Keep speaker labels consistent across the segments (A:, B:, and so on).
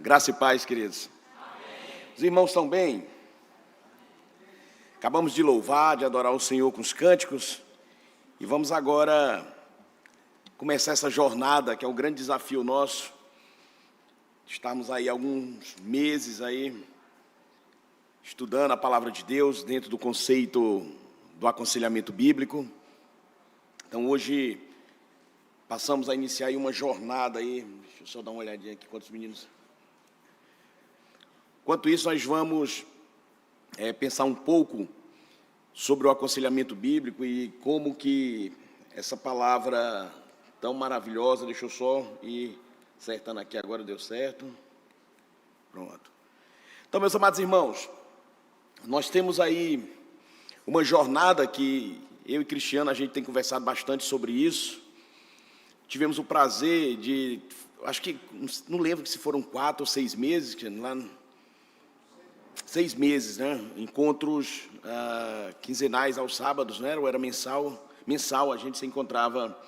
A: Graça e paz, queridos. Amém. Os irmãos estão bem? Acabamos de louvar, de adorar o Senhor com os cânticos. E vamos agora começar essa jornada, que é o grande desafio nosso. Estamos aí alguns meses aí estudando a palavra de Deus dentro do conceito do aconselhamento bíblico. Então hoje passamos a iniciar aí uma jornada aí. Deixa eu só dar uma olhadinha aqui quantos meninos. Enquanto isso, nós vamos pensar um pouco sobre o aconselhamento bíblico e como que essa palavra tão maravilhosa, deixa eu só ir acertando aqui, agora deu certo. Pronto. Então, meus amados irmãos, nós temos aí uma jornada que eu e Cristiano, a gente tem conversado bastante sobre isso. Tivemos o prazer de, acho que, não lembro se foram 4 ou 6 meses, lá 6 meses, né? Encontros quinzenais aos sábados, né? Ou era mensal, a gente se encontrava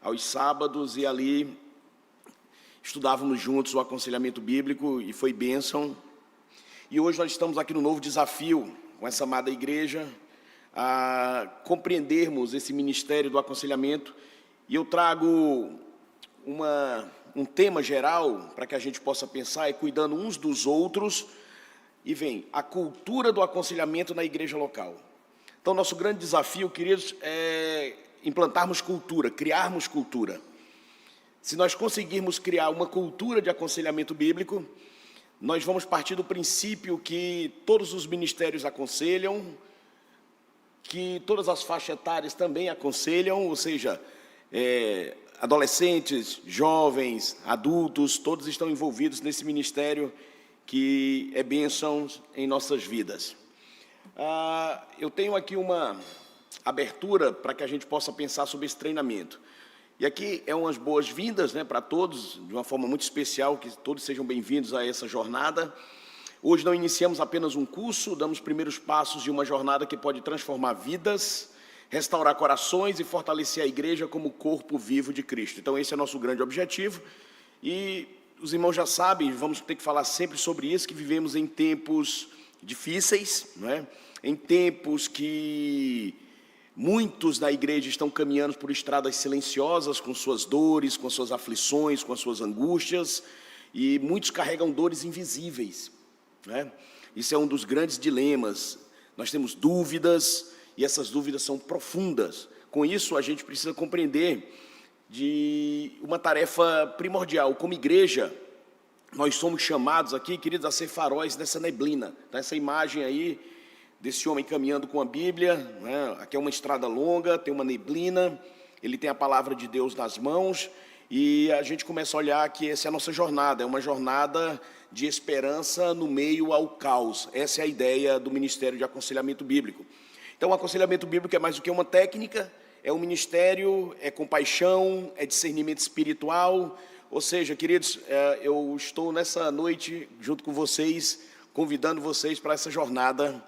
A: aos sábados e ali estudávamos juntos o aconselhamento bíblico e foi bênção. E hoje nós estamos aqui no novo desafio com essa amada igreja a compreendermos esse ministério do aconselhamento. E eu trago um tema geral para que a gente possa pensar, cuidando uns dos outros. E vem a cultura do aconselhamento na igreja local. Então, nosso grande desafio, queridos, é implantarmos cultura, criarmos cultura. Se nós conseguirmos criar uma cultura de aconselhamento bíblico, nós vamos partir do princípio que todos os ministérios aconselham, que todas as faixas etárias também aconselham, ou seja, adolescentes, jovens, adultos, todos estão envolvidos nesse ministério que é bênção em nossas vidas. Eu tenho aqui uma abertura para que a gente possa pensar sobre esse treinamento. E aqui é umas boas-vindas, né, para todos, de uma forma muito especial, que todos sejam bem-vindos a essa jornada. Hoje não iniciamos apenas um curso, damos primeiros passos de uma jornada que pode transformar vidas, restaurar corações e fortalecer a igreja como corpo vivo de Cristo. Então esse é o nosso grande objetivo. E os irmãos já sabem, vamos ter que falar sempre sobre isso, que vivemos em tempos difíceis, não é? Em tempos que muitos da igreja estão caminhando por estradas silenciosas, com suas dores, com suas aflições, com as suas angústias, e muitos carregam dores invisíveis, né? Isso é um dos grandes dilemas. Nós temos dúvidas, e essas dúvidas são profundas. Com isso, a gente precisa compreender de uma tarefa primordial. Como igreja, nós somos chamados aqui, queridos, a ser faróis nessa neblina. Então, essa imagem aí desse homem caminhando com a Bíblia, né? Aqui é uma estrada longa, tem uma neblina, ele tem a palavra de Deus nas mãos, e a gente começa a olhar que essa é a nossa jornada, é uma jornada de esperança no meio ao caos. Essa é a ideia do Ministério de Aconselhamento Bíblico. Então, o aconselhamento bíblico é mais do que uma técnica, é um ministério, é compaixão, é discernimento espiritual. Ou seja, queridos, eu estou nessa noite junto com vocês, convidando vocês para essa jornada,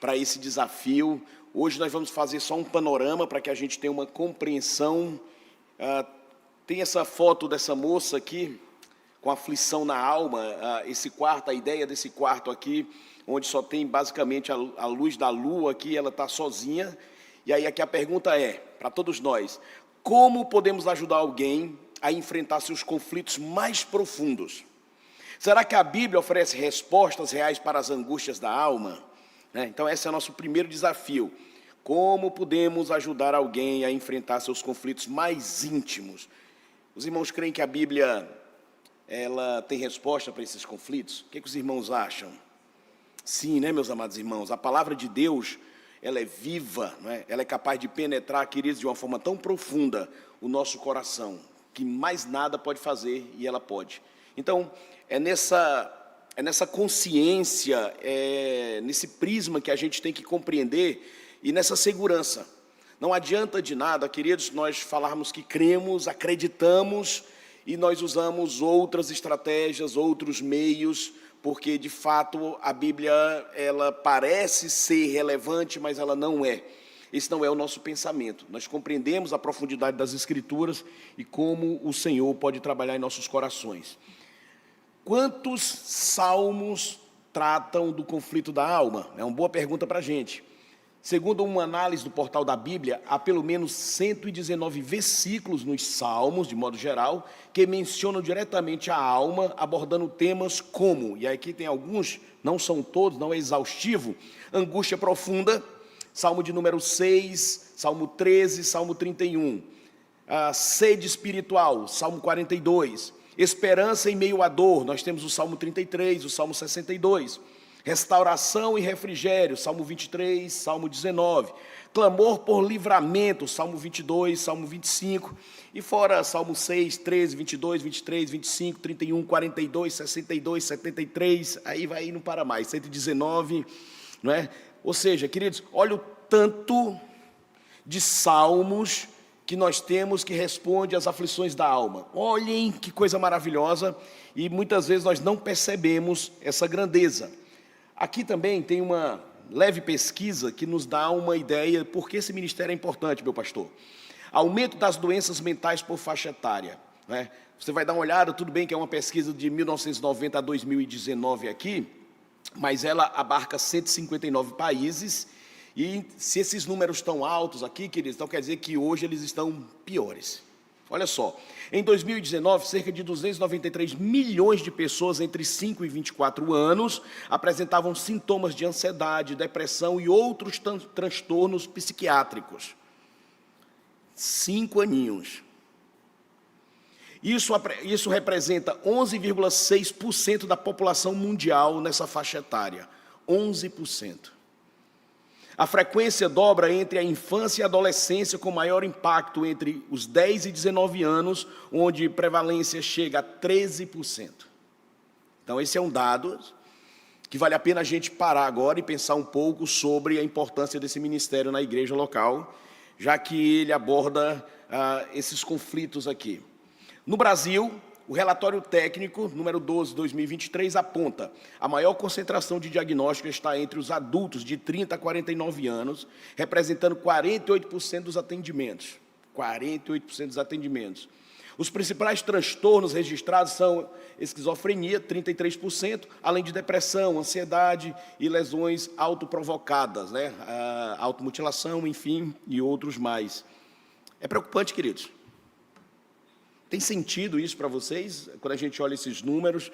A: para esse desafio. Hoje nós vamos fazer só um panorama para que a gente tenha uma compreensão. Tem essa foto dessa moça aqui, com aflição na alma, esse quarto, a ideia desse quarto aqui, onde só tem basicamente a luz da lua aqui, ela está sozinha. E aí aqui a pergunta é, para todos nós, como podemos ajudar alguém a enfrentar seus conflitos mais profundos? Será que a Bíblia oferece respostas reais para as angústias da alma? Então esse é o nosso primeiro desafio. Como podemos ajudar alguém a enfrentar seus conflitos mais íntimos? Os irmãos creem que a Bíblia ela tem resposta para esses conflitos? O que os irmãos acham? Sim, né, meus amados irmãos? A palavra de Deus, ela é viva, não é? Ela é capaz de penetrar, queridos, de uma forma tão profunda o nosso coração, que mais nada pode fazer, e ela pode. Então, é nessa consciência, nesse prisma que a gente tem que compreender, e nessa segurança. Não adianta de nada, queridos, nós falarmos que cremos, acreditamos, e nós usamos outras estratégias, outros meios, porque, de fato, a Bíblia ela parece ser relevante, mas ela não é. Esse não é o nosso pensamento. Nós compreendemos a profundidade das Escrituras e como o Senhor pode trabalhar em nossos corações. Quantos salmos tratam do conflito da alma? É uma boa pergunta para a gente. Segundo uma análise do portal da Bíblia, há pelo menos 119 versículos nos Salmos, de modo geral, que mencionam diretamente a alma, abordando temas como, e aqui tem alguns, não são todos, não é exaustivo, angústia profunda, Salmo de número 6, Salmo 13, Salmo 31, sede espiritual, Salmo 42, esperança em meio à dor, nós temos o Salmo 33, o Salmo 62, restauração e refrigério, Salmo 23, Salmo 19, clamor por livramento, Salmo 22, Salmo 25, e fora Salmo 6, 13, 22, 23, 25, 31, 42, 62, 73, aí vai e não para mais, 119, não é? Ou seja, queridos, olha o tanto de salmos que nós temos que responde às aflições da alma. Olhem que coisa maravilhosa, e muitas vezes nós não percebemos essa grandeza. Aqui também tem uma leve pesquisa que nos dá uma ideia por que esse ministério é importante, meu pastor. Aumento das doenças mentais por faixa etária, né? Você vai dar uma olhada, tudo bem que é uma pesquisa de 1990 a 2019 aqui, mas ela abarca 159 países, e se esses números estão altos aqui, queridos, então quer dizer que hoje eles estão piores. Olha só, em 2019, cerca de 293 milhões de pessoas entre 5 e 24 anos apresentavam sintomas de ansiedade, depressão e outros transtornos psiquiátricos. 5 aninhos. Isso representa 11,6% da população mundial nessa faixa etária. 11%. A frequência dobra entre a infância e a adolescência, com maior impacto entre os 10 e 19 anos, onde prevalência chega a 13%. Então, esse é um dado que vale a pena a gente parar agora e pensar um pouco sobre a importância desse ministério na igreja local, já que ele aborda esses conflitos aqui. No Brasil, o relatório técnico, número 12, 2023, aponta a maior concentração de diagnóstico está entre os adultos de 30 a 49 anos, representando 48% dos atendimentos. 48% dos atendimentos. Os principais transtornos registrados são esquizofrenia, 33%, além de depressão, ansiedade e lesões autoprovocadas, né? Automutilação, enfim, e outros mais. É preocupante, queridos. Tem sentido isso para vocês, quando a gente olha esses números,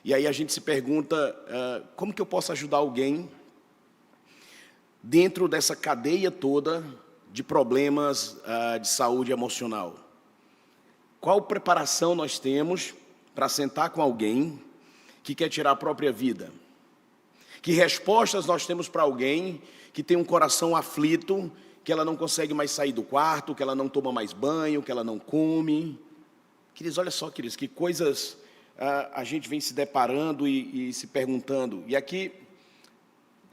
A: e aí a gente se pergunta, como que eu posso ajudar alguém dentro dessa cadeia toda de problemas de saúde emocional? Qual preparação nós temos para sentar com alguém que quer tirar a própria vida? Que respostas nós temos para alguém que tem um coração aflito, que ela não consegue mais sair do quarto, que ela não toma mais banho, que ela não come? Queridos, olha só, queridos, que coisas a gente vem se deparando e se perguntando. E aqui,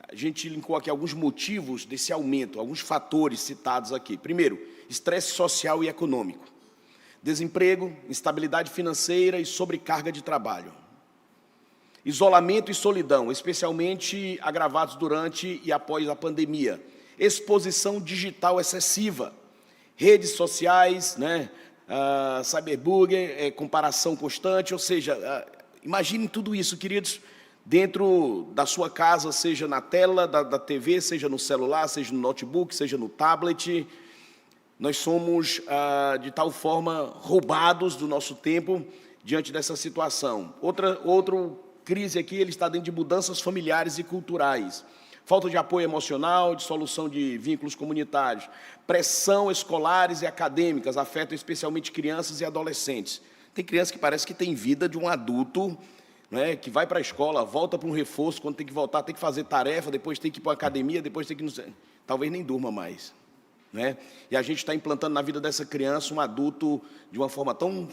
A: a gente linkou aqui alguns motivos desse aumento, alguns fatores citados aqui. Primeiro, estresse social e econômico. Desemprego, instabilidade financeira e sobrecarga de trabalho. Isolamento e solidão, especialmente agravados durante e após a pandemia. Exposição digital excessiva. Redes sociais, né? Cyberbullying, comparação constante, ou seja, imaginem tudo isso, queridos, dentro da sua casa, seja na tela da TV, seja no celular, seja no notebook, seja no tablet. Nós somos, de tal forma, roubados do nosso tempo diante dessa situação. Outra crise aqui, ele está dentro de mudanças familiares e culturais. Falta de apoio emocional, dissolução de vínculos comunitários, pressão escolares e acadêmicas, afetam especialmente crianças e adolescentes. Tem criança que parece que tem vida de um adulto, né, que vai para a escola, volta para um reforço, quando tem que voltar, tem que fazer tarefa, depois tem que ir para a academia, depois tem que... talvez nem durma mais, né? E a gente está implantando na vida dessa criança um adulto de uma forma tão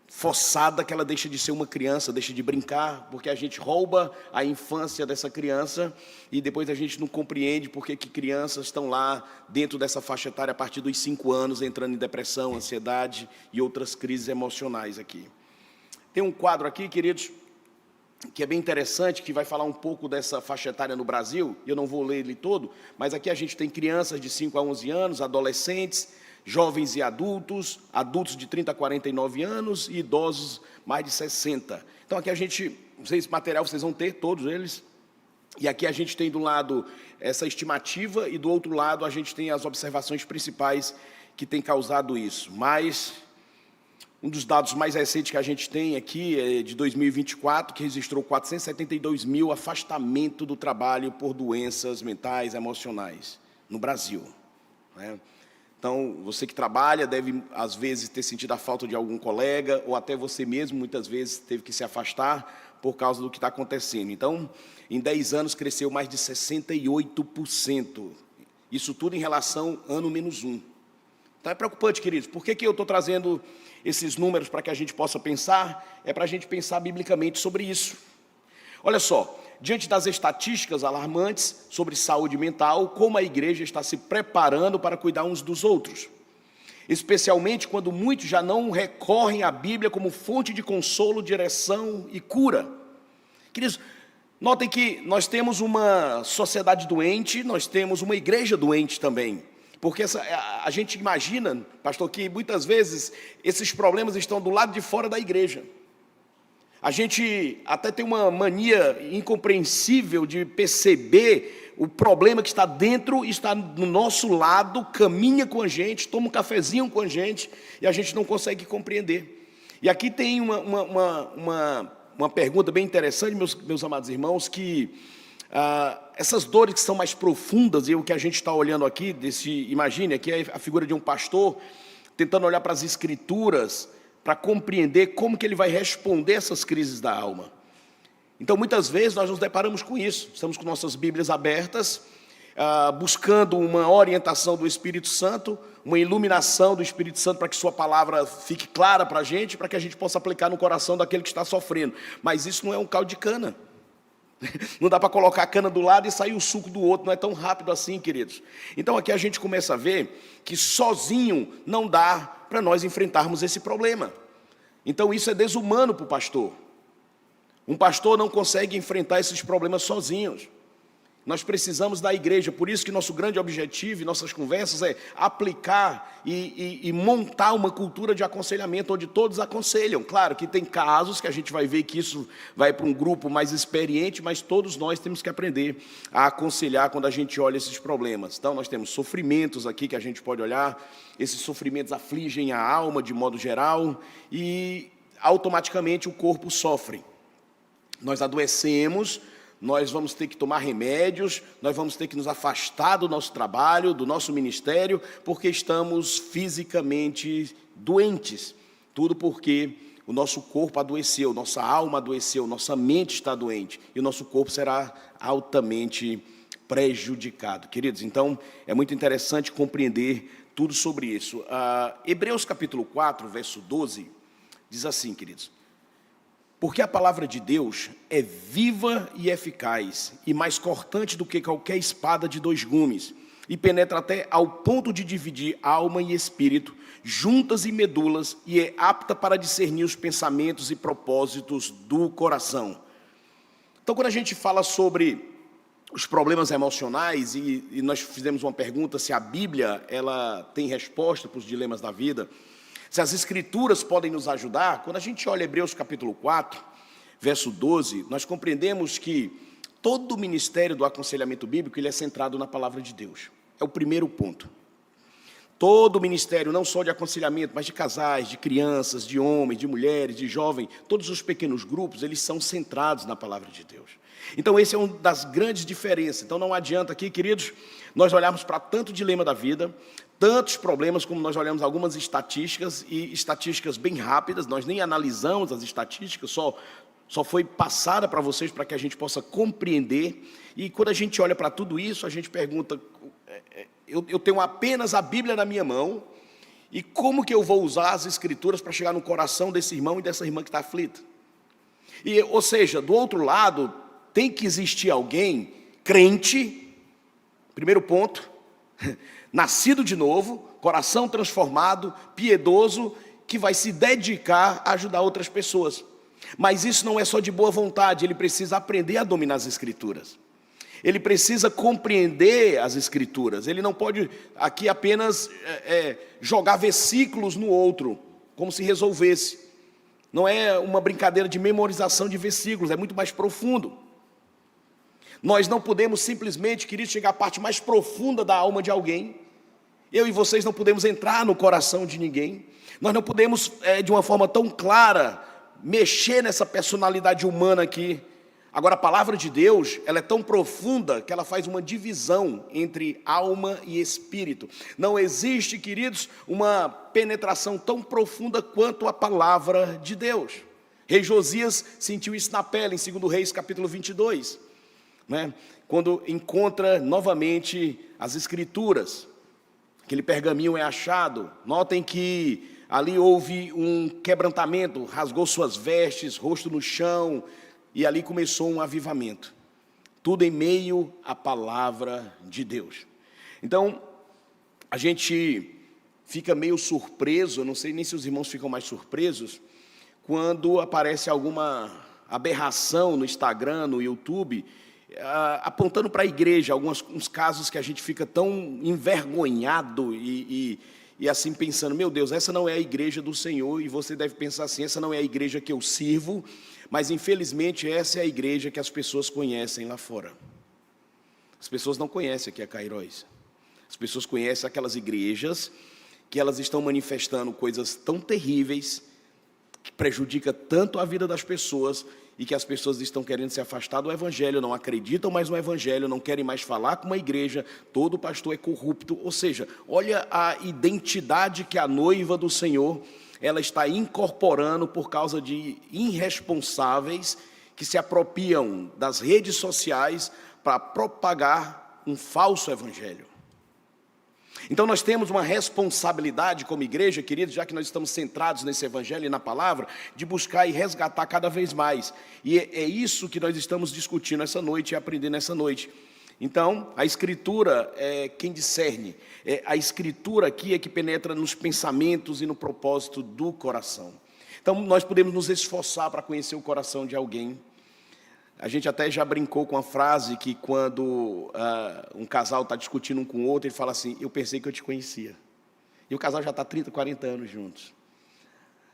A: forçada que ela deixa de ser uma criança, deixa de brincar, porque a gente rouba a infância dessa criança e depois a gente não compreende por que crianças estão lá dentro dessa faixa etária a partir dos 5 anos, entrando em depressão, ansiedade e outras crises emocionais aqui. Tem um quadro aqui, queridos, que é bem interessante, que vai falar um pouco dessa faixa etária no Brasil, eu não vou ler ele todo, mas aqui a gente tem crianças de 5 a 11 anos, adolescentes, jovens e adultos, adultos de 30 a 49 anos e idosos mais de 60. Então aqui a gente, esse material vocês vão ter, todos eles, e aqui a gente tem do lado essa estimativa e do outro lado a gente tem as observações principais que têm causado isso. Mas um dos dados mais recentes que a gente tem aqui é de 2024, que registrou 472 mil afastamentos do trabalho por doenças mentais e emocionais no Brasil, né? Então, você que trabalha deve, às vezes, ter sentido a falta de algum colega, ou até você mesmo, muitas vezes, teve que se afastar por causa do que está acontecendo. Então, em 10 anos, cresceu mais de 68%. Isso tudo em relação ano menos um. Então, é preocupante, queridos. Por que eu estou trazendo esses números para que a gente possa pensar? É para a gente pensar biblicamente sobre isso. Olha só, diante das estatísticas alarmantes sobre saúde mental, como a igreja está se preparando para cuidar uns dos outros, especialmente quando muitos já não recorrem à Bíblia como fonte de consolo, direção e cura. Queridos, notem que nós temos uma sociedade doente, nós temos uma igreja doente também, porque a gente imagina, pastor, que muitas vezes esses problemas estão do lado de fora da igreja. A gente até tem uma mania incompreensível de perceber o problema que está dentro, está do nosso lado, caminha com a gente, toma um cafezinho com a gente, e a gente não consegue compreender. E aqui tem uma pergunta bem interessante, meus amados irmãos, que essas dores que são mais profundas, e o que a gente está olhando aqui, imagine, aqui é a figura de um pastor, tentando olhar para as Escrituras, para compreender como que ele vai responder essas crises da alma. Então, muitas vezes, nós nos deparamos com isso. Estamos com nossas Bíblias abertas, buscando uma orientação do Espírito Santo, uma iluminação do Espírito Santo para que sua palavra fique clara para a gente gente possa aplicar no coração daquele que está sofrendo. Mas isso não é um caldo de cana. Não dá para colocar a cana do lado e sair o suco do outro, não é tão rápido assim, queridos. Então aqui a gente começa a ver que sozinho não dá para nós enfrentarmos esse problema. Então isso é desumano para o pastor. Um pastor não consegue enfrentar esses problemas sozinhos. Nós precisamos da igreja, por isso que nosso grande objetivo e nossas conversas é aplicar e montar uma cultura de aconselhamento onde todos aconselham. Claro que tem casos que a gente vai ver que isso vai para um grupo mais experiente, mas todos nós temos que aprender a aconselhar quando a gente olha esses problemas. Então nós temos sofrimentos aqui que a gente pode olhar, esses sofrimentos afligem a alma de modo geral e automaticamente o corpo sofre. Nós adoecemos, nós vamos ter que tomar remédios, nós vamos ter que nos afastar do nosso trabalho, do nosso ministério, porque estamos fisicamente doentes. Tudo porque o nosso corpo adoeceu, nossa alma adoeceu, nossa mente está doente, e o nosso corpo será altamente prejudicado. Queridos, então, é muito interessante compreender tudo sobre isso. Hebreus capítulo 4, verso 12, diz assim, queridos: porque a palavra de Deus é viva e eficaz, e mais cortante do que qualquer espada de 2 gumes, e penetra até ao ponto de dividir alma e espírito, juntas e medulas, e é apta para discernir os pensamentos e propósitos do coração. Então, quando a gente fala sobre os problemas emocionais, e nós fizemos uma pergunta se a Bíblia ela tem resposta para os dilemas da vida, se as Escrituras podem nos ajudar, quando a gente olha Hebreus capítulo 4, verso 12, nós compreendemos que todo o ministério do aconselhamento bíblico ele é centrado na palavra de Deus. É o primeiro ponto. Todo o ministério, não só de aconselhamento, mas de casais, de crianças, de homens, de mulheres, de jovens, todos os pequenos grupos, eles são centrados na palavra de Deus. Então, esse é uma das grandes diferenças. Então, não adianta aqui, queridos, nós olharmos para tanto dilema da vida, tantos problemas, como nós olhamos algumas estatísticas, e estatísticas bem rápidas, nós nem analisamos as estatísticas, só foi passada para vocês para que a gente possa compreender. E quando a gente olha para tudo isso, a gente pergunta, eu tenho apenas a Bíblia na minha mão, e como que eu vou usar as Escrituras para chegar no coração desse irmão e dessa irmã que está aflita? Ou seja, do outro lado, tem que existir alguém crente, primeiro ponto, nascido de novo, coração transformado, piedoso, que vai se dedicar a ajudar outras pessoas. Mas isso não é só de boa vontade, ele precisa aprender a dominar as Escrituras. Ele precisa compreender as Escrituras. Ele não pode aqui apenas jogar versículos no outro, como se resolvesse. Não é uma brincadeira de memorização de versículos, é muito mais profundo. Nós não podemos simplesmente, queridos, chegar à parte mais profunda da alma de alguém. Eu e vocês não podemos entrar no coração de ninguém. Nós não podemos, de uma forma tão clara, mexer nessa personalidade humana aqui. Agora, a palavra de Deus, ela é tão profunda que ela faz uma divisão entre alma e espírito. Não existe, queridos, uma penetração tão profunda quanto a palavra de Deus. Rei Josias sentiu isso na pele, em 2 Reis, capítulo 22, né? Quando encontra novamente as Escrituras. Aquele pergaminho é achado. Notem que ali houve um quebrantamento, rasgou suas vestes, rosto no chão, e ali começou um avivamento. Tudo em meio à palavra de Deus. Então, a gente fica meio surpreso, eu não sei nem se os irmãos ficam mais surpresos, quando aparece alguma aberração no Instagram, no YouTube, apontando para a igreja, uns casos que a gente fica tão envergonhado e assim pensando, meu Deus, essa não é a igreja do Senhor, e você deve pensar assim, essa não é a igreja que eu sirvo, mas infelizmente essa é a igreja que as pessoas conhecem lá fora. As pessoas não conhecem aqui a Cairóis. As pessoas conhecem aquelas igrejas que elas estão manifestando coisas tão terríveis, que prejudica tanto a vida das pessoas, e que as pessoas estão querendo se afastar do Evangelho, não acreditam mais no Evangelho, não querem mais falar com uma igreja, todo pastor é corrupto. Ou seja, olha a identidade que a noiva do Senhor, ela está incorporando por causa de irresponsáveis que se apropriam das redes sociais para propagar um falso evangelho. Então nós temos uma responsabilidade como igreja, queridos, já que nós estamos centrados nesse evangelho e na palavra, de buscar e resgatar cada vez mais. E é isso que nós estamos discutindo essa noite e aprendendo essa noite. Então, a Escritura é quem discerne. A Escritura aqui é que penetra nos pensamentos e no propósito do coração. Então, nós podemos nos esforçar para conhecer o coração de alguém. A gente até já brincou com a frase que quando um casal está discutindo um com o outro, ele fala assim, eu pensei que eu te conhecia. E o casal já está 30, 40 anos juntos.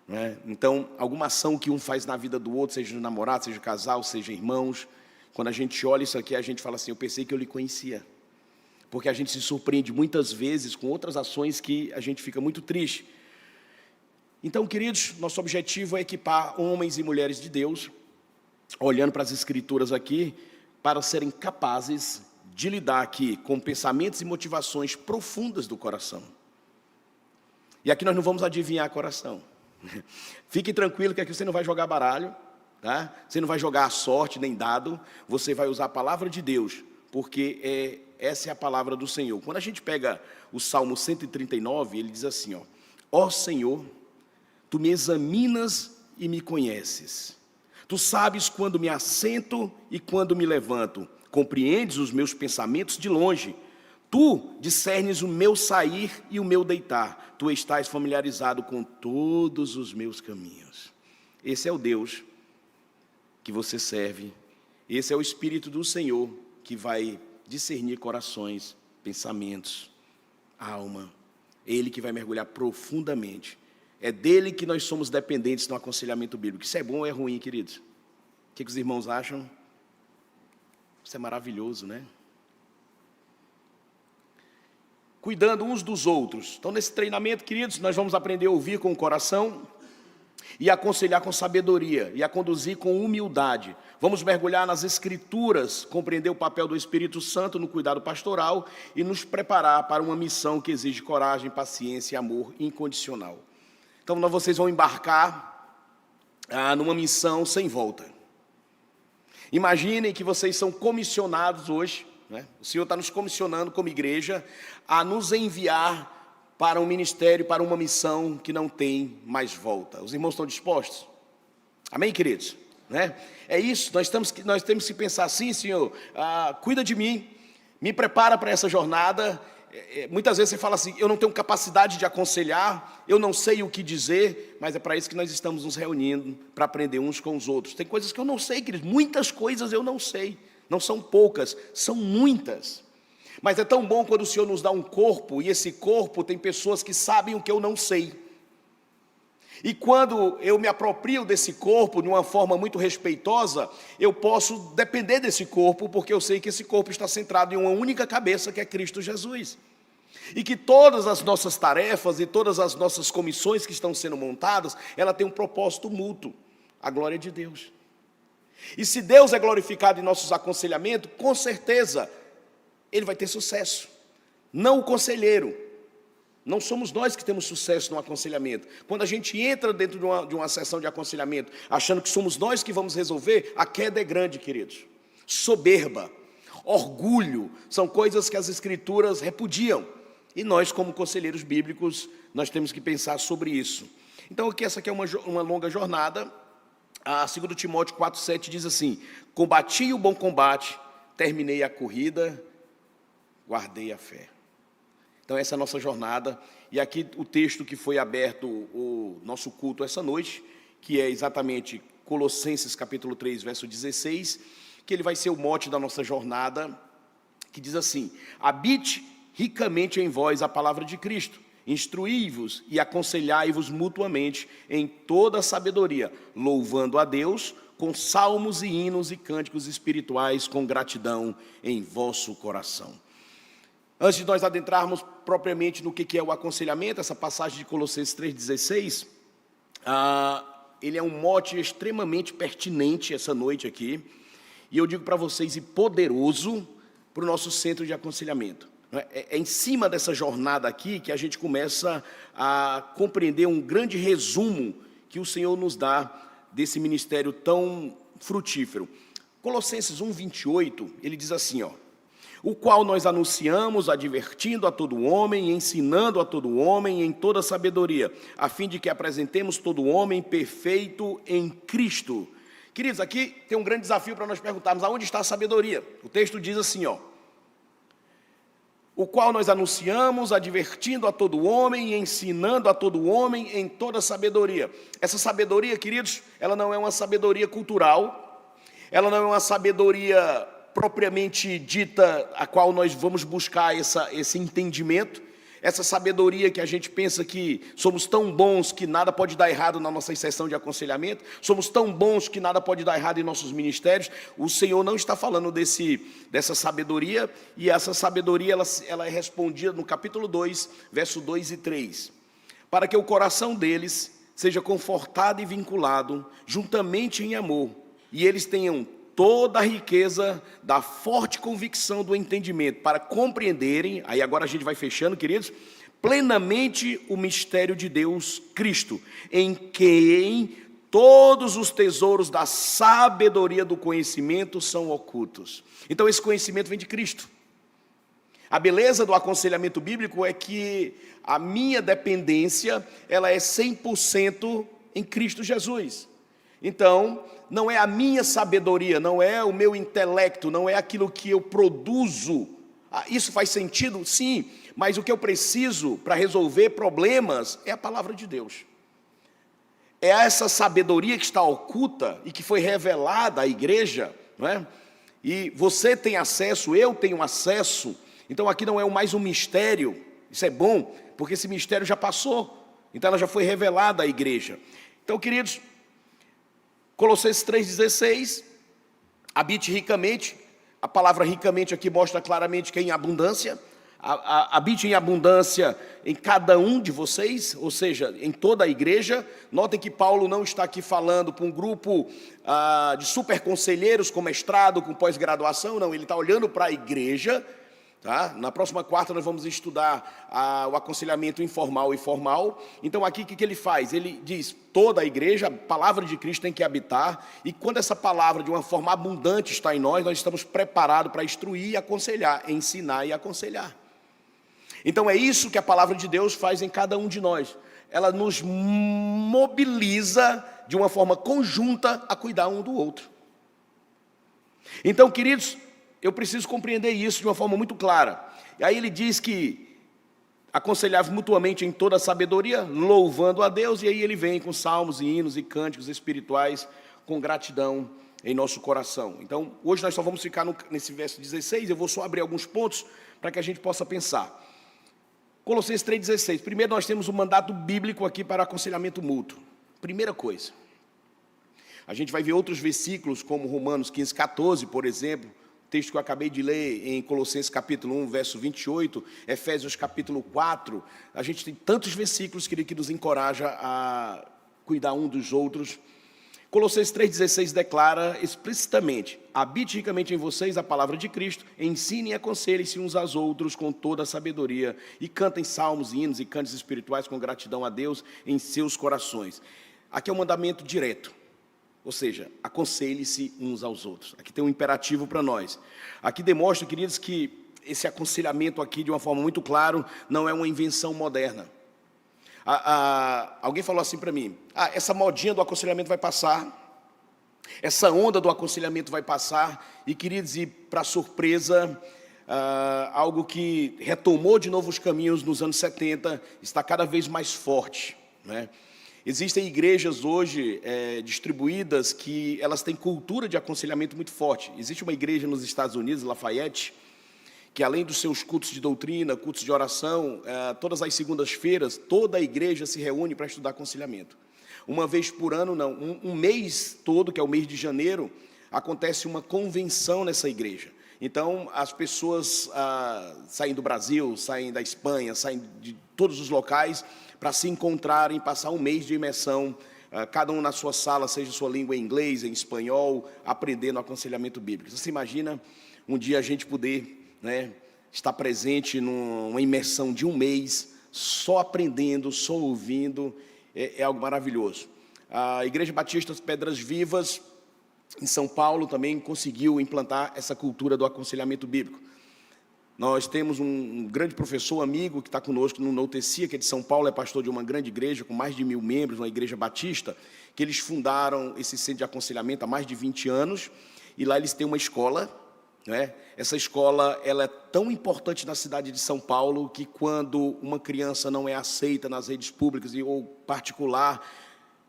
A: Né? Então, alguma ação que um faz na vida do outro, seja namorado, seja casal, seja irmãos, quando a gente olha isso aqui, a gente fala assim, eu pensei que eu lhe conhecia. Porque a gente se surpreende muitas vezes com outras ações que a gente fica muito triste. Então, queridos, nosso objetivo é equipar homens e mulheres de Deus, olhando para as Escrituras aqui, para serem capazes de lidar aqui com pensamentos e motivações profundas do coração. E aqui nós não vamos adivinhar coração. Fique tranquilo que aqui você não vai jogar baralho, tá? Você não vai jogar a sorte nem dado, você vai usar a palavra de Deus, porque essa é a palavra do Senhor. Quando a gente pega o Salmo 139, ele diz assim, ó Senhor, Tu me examinas e me conheces. Tu sabes quando me assento e quando me levanto. Compreendes os meus pensamentos de longe. Tu discernes o meu sair e o meu deitar. Tu estás familiarizado com todos os meus caminhos. Esse é o Deus que você serve. Esse é o Espírito do Senhor que vai discernir corações, pensamentos, alma. Ele que vai mergulhar profundamente. É dele que nós somos dependentes no aconselhamento bíblico. Isso é bom ou é ruim, queridos? O que os irmãos acham? Isso é maravilhoso, né? Cuidando uns dos outros. Então, nesse treinamento, queridos, nós vamos aprender a ouvir com o coração e a aconselhar com sabedoria e a conduzir com humildade. Vamos mergulhar nas Escrituras, compreender o papel do Espírito Santo no cuidado pastoral e nos preparar para uma missão que exige coragem, paciência e amor incondicional. Então, vocês vão embarcar numa missão sem volta. Imaginem que vocês são comissionados hoje, né? O Senhor está nos comissionando como igreja a nos enviar para um ministério, para uma missão que não tem mais volta. Os irmãos estão dispostos? Amém, queridos? Né? É isso, nós temos que pensar assim, Senhor, cuida de mim, me prepara para essa jornada. Muitas vezes você fala assim, eu não tenho capacidade de aconselhar, eu não sei o que dizer, mas é para isso que nós estamos nos reunindo, para aprender uns com os outros. Tem coisas que eu não sei, queridos, muitas coisas eu não sei. Não são poucas, são muitas. Mas é tão bom quando o Senhor nos dá um corpo, e esse corpo tem pessoas que sabem o que eu não sei. E quando eu me aproprio desse corpo de uma forma muito respeitosa, eu posso depender desse corpo, porque eu sei que esse corpo está centrado em uma única cabeça, que é Cristo Jesus. E que todas as nossas tarefas e todas as nossas comissões que estão sendo montadas, ela tem um propósito mútuo, a glória de Deus. E se Deus é glorificado em nossos aconselhamentos, com certeza ele vai ter sucesso. Não o conselheiro. Não somos nós que temos sucesso no aconselhamento. Quando a gente entra dentro de uma sessão de aconselhamento, achando que somos nós que vamos resolver, a queda é grande, queridos. Soberba, orgulho, são coisas que as Escrituras repudiam. E nós, como conselheiros bíblicos, nós temos que pensar sobre isso. Então, aqui essa aqui é uma longa jornada. A 2 Timóteo 4,7 diz assim: combati o bom combate, terminei a corrida, guardei a fé. Então essa é a nossa jornada, e aqui o texto que foi aberto o nosso culto essa noite, que é exatamente Colossenses capítulo 3, verso 16, que ele vai ser o mote da nossa jornada, que diz assim: habite ricamente em vós a palavra de Cristo, instruí-vos e aconselhai-vos mutuamente em toda a sabedoria, louvando a Deus com salmos e hinos e cânticos espirituais com gratidão em vosso coração. Antes de nós adentrarmos propriamente no que é o aconselhamento, essa passagem de Colossenses 3,16, ele é um mote extremamente pertinente essa noite aqui, e eu digo para vocês, e poderoso para o nosso centro de aconselhamento. É em cima dessa jornada aqui que a gente começa a compreender um grande resumo que o Senhor nos dá desse ministério tão frutífero. Colossenses 1,28, ele diz assim, o qual nós anunciamos, advertindo a todo homem, ensinando a todo homem em toda sabedoria, a fim de que apresentemos todo homem perfeito em Cristo. Queridos, aqui tem um grande desafio para nós perguntarmos, aonde está a sabedoria? O texto diz assim, o qual nós anunciamos, advertindo a todo homem, ensinando a todo homem em toda sabedoria. Essa sabedoria, queridos, ela não é uma sabedoria cultural, ela não é uma sabedoria propriamente dita, a qual nós vamos buscar esse entendimento, essa sabedoria que a gente pensa que somos tão bons que nada pode dar errado na nossa sessão de aconselhamento, somos tão bons que nada pode dar errado em nossos ministérios. O Senhor não está falando dessa sabedoria, e essa sabedoria ela é respondida no capítulo 2, verso 2 e 3. Para que o coração deles seja confortado e vinculado, juntamente em amor, e eles tenham toda a riqueza da forte convicção do entendimento, para compreenderem, aí agora a gente vai fechando, queridos, plenamente o mistério de Deus Cristo, em quem todos os tesouros da sabedoria do conhecimento são ocultos. Então esse conhecimento vem de Cristo. A beleza do aconselhamento bíblico é que a minha dependência, ela é 100% em Cristo Jesus. Então, não é a minha sabedoria, não é o meu intelecto, não é aquilo que eu produzo. Isso faz sentido? Sim, mas o que eu preciso para resolver problemas é a palavra de Deus. É essa sabedoria que está oculta e que foi revelada à igreja, não é? E você tem acesso, eu tenho acesso. Então aqui não é mais um mistério, isso é bom, porque esse mistério já passou, então ela já foi revelada à igreja. Então, queridos, Colossenses 3,16, habite ricamente, a palavra ricamente aqui mostra claramente que é em abundância, habite em abundância em cada um de vocês, ou seja, em toda a igreja. Notem que Paulo não está aqui falando para um grupo de super conselheiros com mestrado, com pós-graduação, não, ele está olhando para a igreja. Tá? Na próxima quarta nós vamos estudar o aconselhamento informal e formal. Então aqui o que ele faz? Ele diz, toda a igreja, a palavra de Cristo tem que habitar, e quando essa palavra de uma forma abundante está em nós estamos preparados para instruir e aconselhar, ensinar e aconselhar. Então é isso que a palavra de Deus faz em cada um de nós. Ela nos mobiliza de uma forma conjunta a cuidar um do outro. Então, queridos, eu preciso compreender isso de uma forma muito clara. E aí ele diz que aconselhava mutuamente em toda a sabedoria, louvando a Deus, e aí ele vem com salmos e hinos e cânticos espirituais com gratidão em nosso coração. Então, hoje nós só vamos ficar nesse verso 16, eu vou só abrir alguns pontos para que a gente possa pensar. Colossenses 3,16. Primeiro, nós temos um mandato bíblico aqui para aconselhamento mútuo. Primeira coisa. A gente vai ver outros versículos, como Romanos 15,14, por exemplo, texto que eu acabei de ler em Colossenses capítulo 1, verso 28, Efésios capítulo 4. A gente tem tantos versículos que nos encoraja a cuidar um dos outros. Colossenses 3,16 declara explicitamente: habite ricamente em vocês a palavra de Cristo, ensinem e aconselhem-se uns aos outros com toda a sabedoria, e cantem salmos, hinos e cantos espirituais com gratidão a Deus em seus corações. Aqui é um mandamento direto, ou seja, aconselhe-se uns aos outros. Aqui tem um imperativo para nós. Aqui demonstra, queridos, que esse aconselhamento aqui, de uma forma muito clara, não é uma invenção moderna. Alguém falou assim para mim: essa modinha do aconselhamento vai passar, essa onda do aconselhamento vai passar, e, queridos, e para surpresa, algo que retomou de novo os caminhos nos anos 70, está cada vez mais forte, né? Existem igrejas hoje distribuídas que elas têm cultura de aconselhamento muito forte. Existe uma igreja nos Estados Unidos, Lafayette, que além dos seus cultos de doutrina, cultos de oração, todas as segundas-feiras, toda a igreja se reúne para estudar aconselhamento. Uma vez por ano, não, um mês todo, que é o mês de janeiro, acontece uma convenção nessa igreja. Então, as pessoas saem do Brasil, saem da Espanha, saem de todos os locais para se encontrarem, passar um mês de imersão, cada um na sua sala, seja sua língua em inglês, em espanhol, aprendendo aconselhamento bíblico. Você imagina um dia a gente poder, né, estar presente numa imersão de um mês, só aprendendo, só ouvindo, é algo maravilhoso. A Igreja Batista Pedras Vivas, em São Paulo, também conseguiu implantar essa cultura do aconselhamento bíblico. Nós temos um grande professor, amigo, que está conosco no Noutecia, que é de São Paulo, é pastor de uma grande igreja, com mais de 1000 membros, uma igreja batista, que eles fundaram esse centro de aconselhamento há mais de 20 anos, e lá eles têm uma escola, né? Essa escola, ela é tão importante na cidade de São Paulo, que quando uma criança não é aceita nas redes públicas ou particular,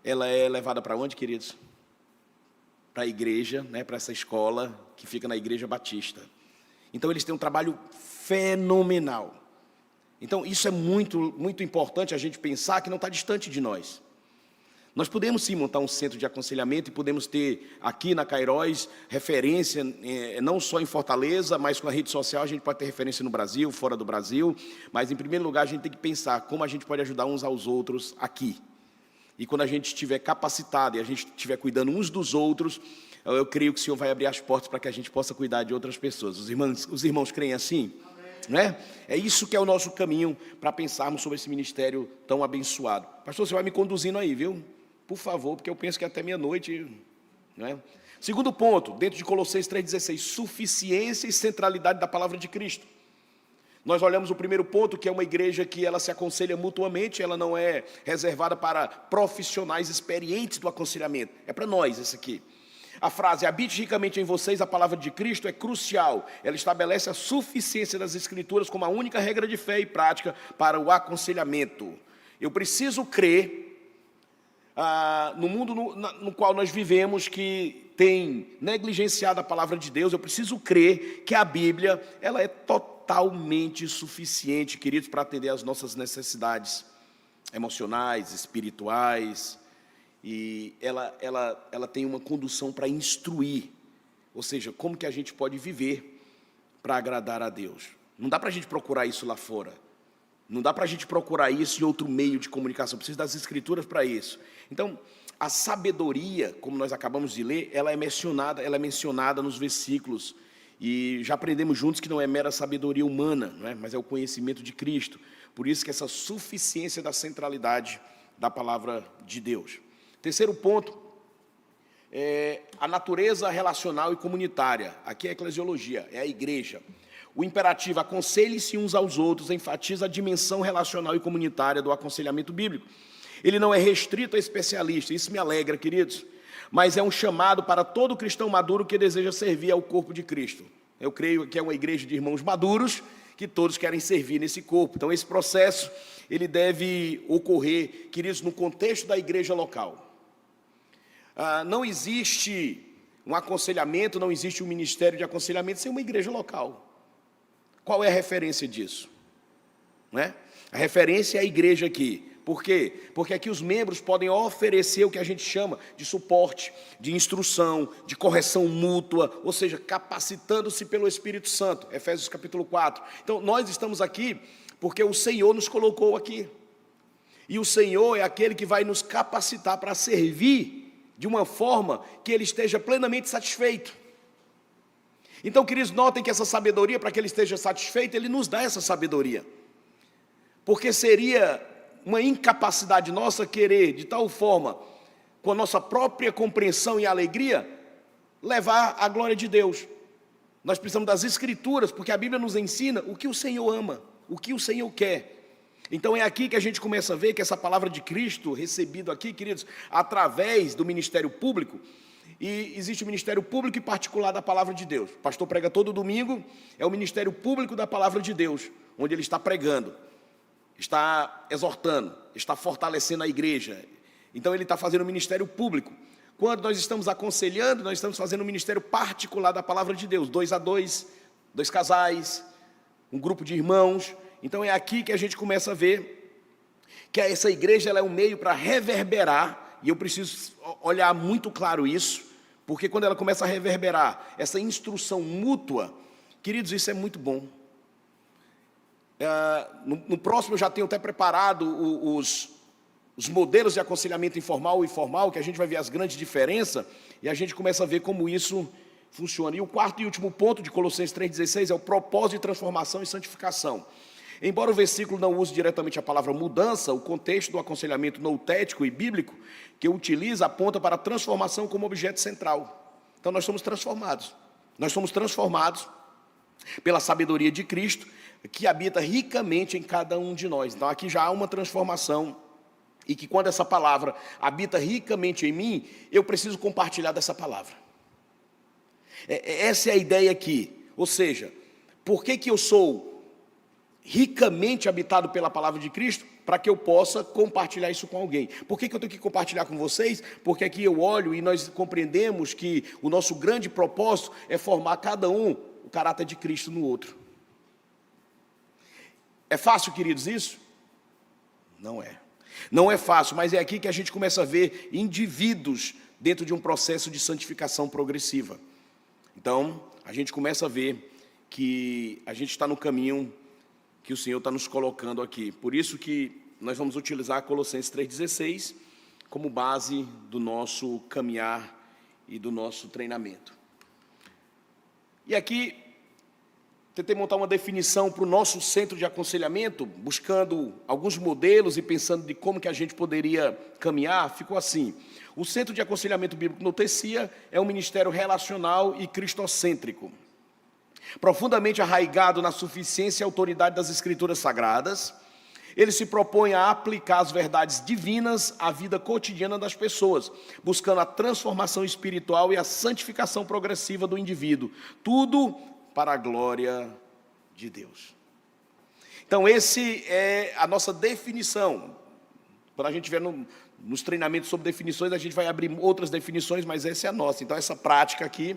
A: ela é levada para onde, queridos? Para a igreja, né? Para essa escola que fica na Igreja Batista. Então, eles têm um trabalho fenomenal. Então, isso é muito, muito importante a gente pensar que não está distante de nós. Nós podemos sim montar um centro de aconselhamento e podemos ter aqui na Cairóis referência, não só em Fortaleza, mas com a rede social a gente pode ter referência no Brasil, fora do Brasil, mas em primeiro lugar a gente tem que pensar como a gente pode ajudar uns aos outros aqui. E quando a gente estiver capacitado e a gente estiver cuidando uns dos outros, eu creio que o Senhor vai abrir as portas para que a gente possa cuidar de outras pessoas. Os irmãos creem assim? Né? É isso que é o nosso caminho para pensarmos sobre esse ministério tão abençoado. Pastor, você vai me conduzindo aí, viu? Por favor, porque eu penso que até meia-noite, né? Segundo ponto, dentro de Colossenses 3,16, suficiência e centralidade da palavra de Cristo. Nós olhamos o primeiro ponto, que é uma igreja que ela se aconselha mutuamente, ela não é reservada para profissionais experientes do aconselhamento, é para nós esse aqui. A frase, habite ricamente em vocês, a palavra de Cristo, é crucial. Ela estabelece a suficiência das Escrituras como a única regra de fé e prática para o aconselhamento. Eu preciso crer, no mundo no qual nós vivemos, que tem negligenciado a palavra de Deus, eu preciso crer que a Bíblia, ela é totalmente suficiente, queridos, para atender às nossas necessidades emocionais, espirituais, e ela tem uma condução para instruir, ou seja, como que a gente pode viver para agradar a Deus. Não dá para a gente procurar isso lá fora, não dá para a gente procurar isso em outro meio de comunicação, precisa das Escrituras para isso. Então, a sabedoria, como nós acabamos de ler, ela é mencionada nos versículos, e já aprendemos juntos que não é mera sabedoria humana, não é? Mas é o conhecimento de Cristo. Por isso que essa suficiência da centralidade da palavra de Deus. Terceiro ponto, a natureza relacional e comunitária. Aqui é a eclesiologia, é a igreja. O imperativo, aconselhe-se uns aos outros, enfatiza a dimensão relacional e comunitária do aconselhamento bíblico. Ele não é restrito a especialistas, isso me alegra, queridos, mas é um chamado para todo cristão maduro que deseja servir ao corpo de Cristo. Eu creio que é uma igreja de irmãos maduros, que todos querem servir nesse corpo. Então, esse processo, ele deve ocorrer, queridos, no contexto da igreja local. Não existe um aconselhamento, não existe um ministério de aconselhamento sem uma igreja local. Qual é a referência disso? Não é? A referência é a igreja aqui. Por quê? Porque aqui os membros podem oferecer o que a gente chama de suporte, de instrução, de correção mútua, ou seja, capacitando-se pelo Espírito Santo. Efésios capítulo 4. Então, nós estamos aqui porque o Senhor nos colocou aqui. E o Senhor é aquele que vai nos capacitar para servir de uma forma que Ele esteja plenamente satisfeito. Então, queridos, notem que essa sabedoria, para que Ele esteja satisfeito, Ele nos dá essa sabedoria. Porque seria uma incapacidade nossa querer, de tal forma, com a nossa própria compreensão e alegria, levar a glória de Deus. Nós precisamos das Escrituras, porque a Bíblia nos ensina o que o Senhor ama, o que o Senhor quer. Então é aqui que a gente começa a ver que essa palavra de Cristo, recebido aqui, queridos, através do ministério público, e existe o ministério público e particular da palavra de Deus. O pastor prega todo domingo, é o ministério público da palavra de Deus, onde ele está pregando, está exortando, está fortalecendo a igreja. Então ele está fazendo o ministério público. Quando nós estamos aconselhando, nós estamos fazendo o ministério particular da palavra de Deus, 2 a 2, 2 casais, um grupo de irmãos. Então é aqui que a gente começa a ver que essa igreja ela é um meio para reverberar, e eu preciso olhar muito claro isso, porque quando ela começa a reverberar essa instrução mútua, queridos, isso é muito bom. No próximo eu já tenho até preparado os modelos de aconselhamento informal e formal, que a gente vai ver as grandes diferenças, e a gente começa a ver como isso funciona. E o quarto e último ponto de Colossenses 3,16 é o propósito de transformação e santificação. Embora o versículo não use diretamente a palavra mudança, o contexto do aconselhamento noutético e bíblico que utiliza aponta para a transformação como objeto central. Então nós somos transformados. Nós somos transformados pela sabedoria de Cristo, que habita ricamente em cada um de nós. Então aqui já há uma transformação, e que quando essa palavra habita ricamente em mim, eu preciso compartilhar dessa palavra. Essa é a ideia aqui. Ou seja, por que eu sou ricamente habitado pela palavra de Cristo? Para que eu possa compartilhar isso com alguém. Por que eu tenho que compartilhar com vocês? Porque aqui eu olho e nós compreendemos que o nosso grande propósito é formar cada um o caráter de Cristo no outro. É fácil, queridos, isso? Não é. Não é fácil, mas é aqui que a gente começa a ver indivíduos dentro de um processo de santificação progressiva. Então, a gente começa a ver que a gente está no caminho que o Senhor está nos colocando aqui. Por isso que nós vamos utilizar Colossenses 3,16 como base do nosso caminhar e do nosso treinamento. E aqui, tentei montar uma definição para o nosso centro de aconselhamento, buscando alguns modelos e pensando de como que a gente poderia caminhar. Ficou assim: o Centro de Aconselhamento Bíblico Notecia é um ministério relacional e cristocêntrico, profundamente arraigado na suficiência e autoridade das Escrituras Sagradas. Ele se propõe a aplicar as verdades divinas à vida cotidiana das pessoas, buscando a transformação espiritual e a santificação progressiva do indivíduo, tudo para a glória de Deus. Então, esse é a nossa definição. Quando a gente tiver nos treinamentos sobre definições, a gente vai abrir outras definições, mas essa é a nossa. Então, essa prática aqui,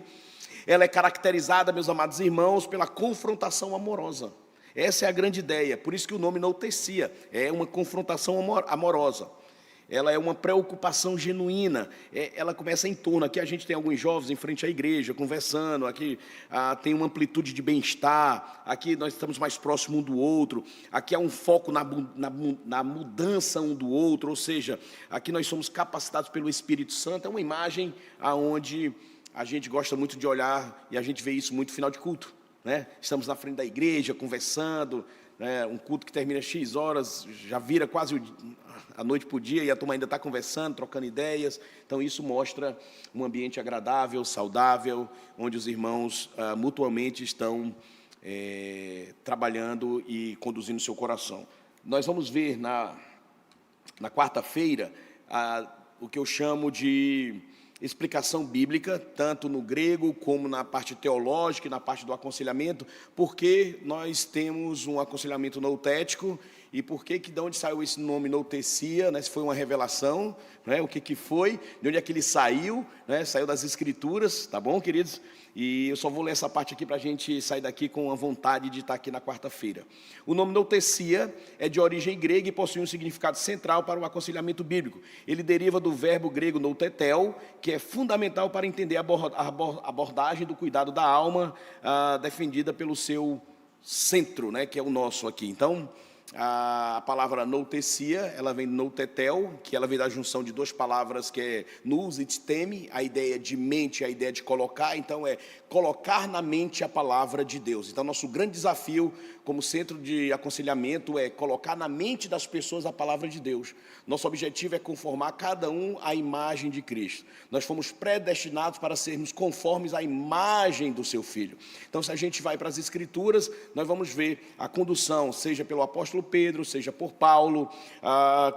A: ela é caracterizada, meus amados irmãos, pela confrontação amorosa. Essa é a grande ideia, por isso que o nome Noutecia é uma confrontação amorosa. Ela é uma preocupação genuína, ela começa em torno. Aqui a gente tem alguns jovens em frente à igreja, conversando, aqui tem uma amplitude de bem-estar, aqui nós estamos mais próximos um do outro, aqui há um foco na mudança um do outro, ou seja, aqui nós somos capacitados pelo Espírito Santo. É uma imagem onde a gente gosta muito de olhar, e a gente vê isso muito no final de culto, né? Estamos na frente da igreja, conversando, né? Um culto que termina X horas, já vira quase a noite para o dia, e a turma ainda está conversando, trocando ideias. Então isso mostra um ambiente agradável, saudável, onde os irmãos mutuamente estão trabalhando e conduzindo o seu coração. Nós vamos ver na quarta-feira o que eu chamo de explicação bíblica, tanto no grego como na parte teológica e na parte do aconselhamento, porque nós temos um aconselhamento noutético e por que de onde saiu esse nome Noutecia, né? Se foi uma revelação, né? O que foi, de onde é que ele saiu, né? Saiu das Escrituras, tá bom, queridos? E eu só vou ler essa parte aqui para a gente sair daqui com a vontade de estar aqui na quarta-feira. O nome Noutecia é de origem grega e possui um significado central para o aconselhamento bíblico. Ele deriva do verbo grego noutetel, que é fundamental para entender a abordagem do cuidado da alma, defendida pelo seu centro, né, que é o nosso aqui. Então, a palavra noutecia, ela vem de noutetel, que ela vem da junção de duas palavras, que é nous et teme, a ideia de mente, a ideia de colocar. Então, é colocar na mente a palavra de Deus. Então, nosso grande desafio como centro de aconselhamento é colocar na mente das pessoas a palavra de Deus. Nosso objetivo é conformar cada um à imagem de Cristo. Nós fomos predestinados para sermos conformes à imagem do seu Filho. Então, se a gente vai para as Escrituras, nós vamos ver a condução, seja pelo apóstolo Pedro, seja por Paulo,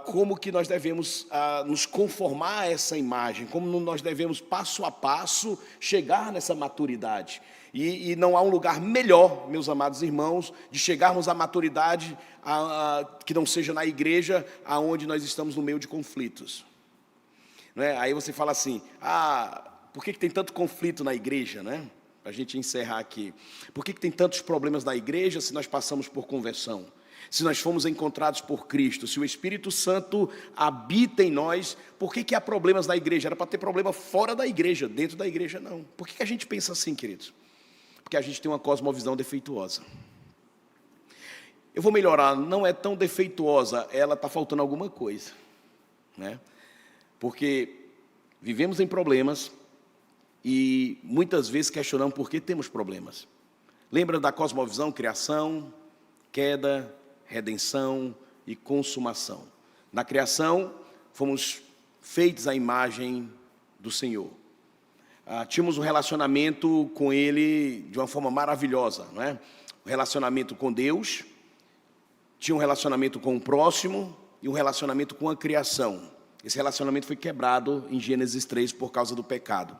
A: como que nós devemos nos conformar a essa imagem, como nós devemos, passo a passo, chegar nessa maturidade. E não há um lugar melhor, meus amados irmãos, de chegarmos à maturidade que não seja na igreja, aonde nós estamos no meio de conflitos. Não é? Aí você fala assim, por que tem tanto conflito na igreja, né? Para a gente encerrar aqui. Por que tem tantos problemas na igreja se nós passamos por conversão? Se nós fomos encontrados por Cristo, se o Espírito Santo habita em nós, por que há problemas na igreja? Era para ter problema fora da igreja, dentro da igreja não. Por que a gente pensa assim, queridos? Porque a gente tem uma cosmovisão defeituosa. Eu vou melhorar, não é tão defeituosa, ela está faltando alguma coisa, né? Porque vivemos em problemas e muitas vezes questionamos por que temos problemas. Lembra da cosmovisão, criação, queda, redenção e consumação. Na criação, fomos feitos à imagem do Senhor. Tínhamos um relacionamento com Ele de uma forma maravilhosa, não é? Um relacionamento com Deus, tinha um relacionamento com o próximo e um relacionamento com a criação. Esse relacionamento foi quebrado em Gênesis 3 por causa do pecado.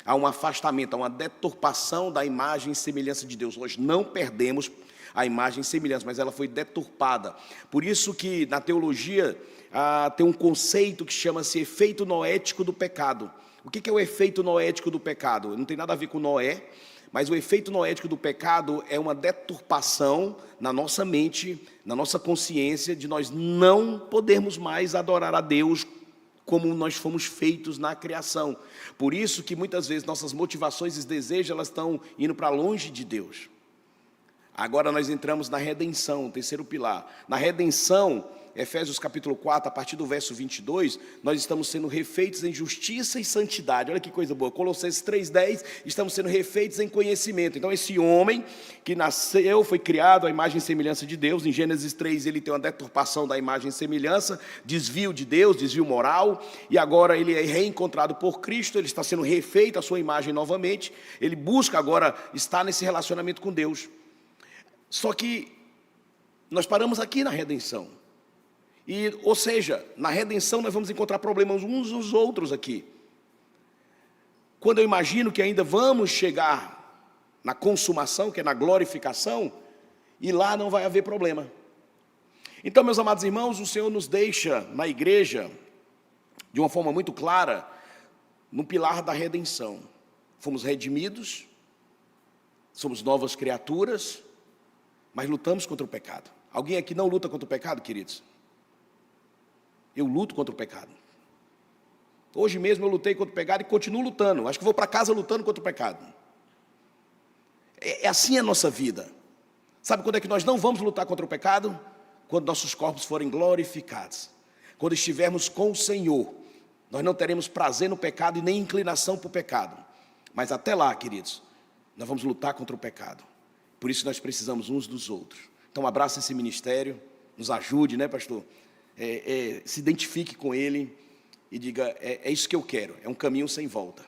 A: Há um afastamento, há uma deturpação da imagem e semelhança de Deus. Nós não perdemos a imagem e semelhança, mas ela foi deturpada. Por isso que na teologia tem um conceito que chama-se efeito noético do pecado. O que é o efeito noético do pecado? Não tem nada a ver com Noé, mas o efeito noético do pecado é uma deturpação na nossa mente, na nossa consciência, de nós não podermos mais adorar a Deus como nós fomos feitos na criação. Por isso que muitas vezes nossas motivações e desejos, elas estão indo para longe de Deus. Agora nós entramos na redenção, o terceiro pilar. Na redenção, Efésios capítulo 4, a partir do verso 22, nós estamos sendo refeitos em justiça e santidade. Olha que coisa boa. Colossenses 3:10, estamos sendo refeitos em conhecimento. Então esse homem que nasceu, foi criado à imagem e semelhança de Deus. Em Gênesis 3 ele tem uma deturpação da imagem e semelhança, desvio de Deus, desvio moral. E agora ele é reencontrado por Cristo, ele está sendo refeito à sua imagem novamente. Ele busca agora estar nesse relacionamento com Deus. Só que nós paramos aqui na redenção. Ou seja, na redenção nós vamos encontrar problemas uns nos outros aqui. Quando eu imagino que ainda vamos chegar na consumação, que é na glorificação, e lá não vai haver problema. Então, meus amados irmãos, o Senhor nos deixa na igreja, de uma forma muito clara, no pilar da redenção. Fomos redimidos, somos novas criaturas, mas lutamos contra o pecado. Alguém aqui não luta contra o pecado, queridos? Eu luto contra o pecado. Hoje mesmo eu lutei contra o pecado e continuo lutando. Acho que vou para casa lutando contra o pecado. É assim a nossa vida. Sabe quando é que nós não vamos lutar contra o pecado? Quando nossos corpos forem glorificados. Quando estivermos com o Senhor. Nós não teremos prazer no pecado e nem inclinação para o pecado. Mas até lá, queridos, nós vamos lutar contra o pecado. Por isso nós precisamos uns dos outros. Então abraça esse ministério, nos ajude, né, pastor? Se identifique com ele e diga, é isso que eu quero, é um caminho sem volta.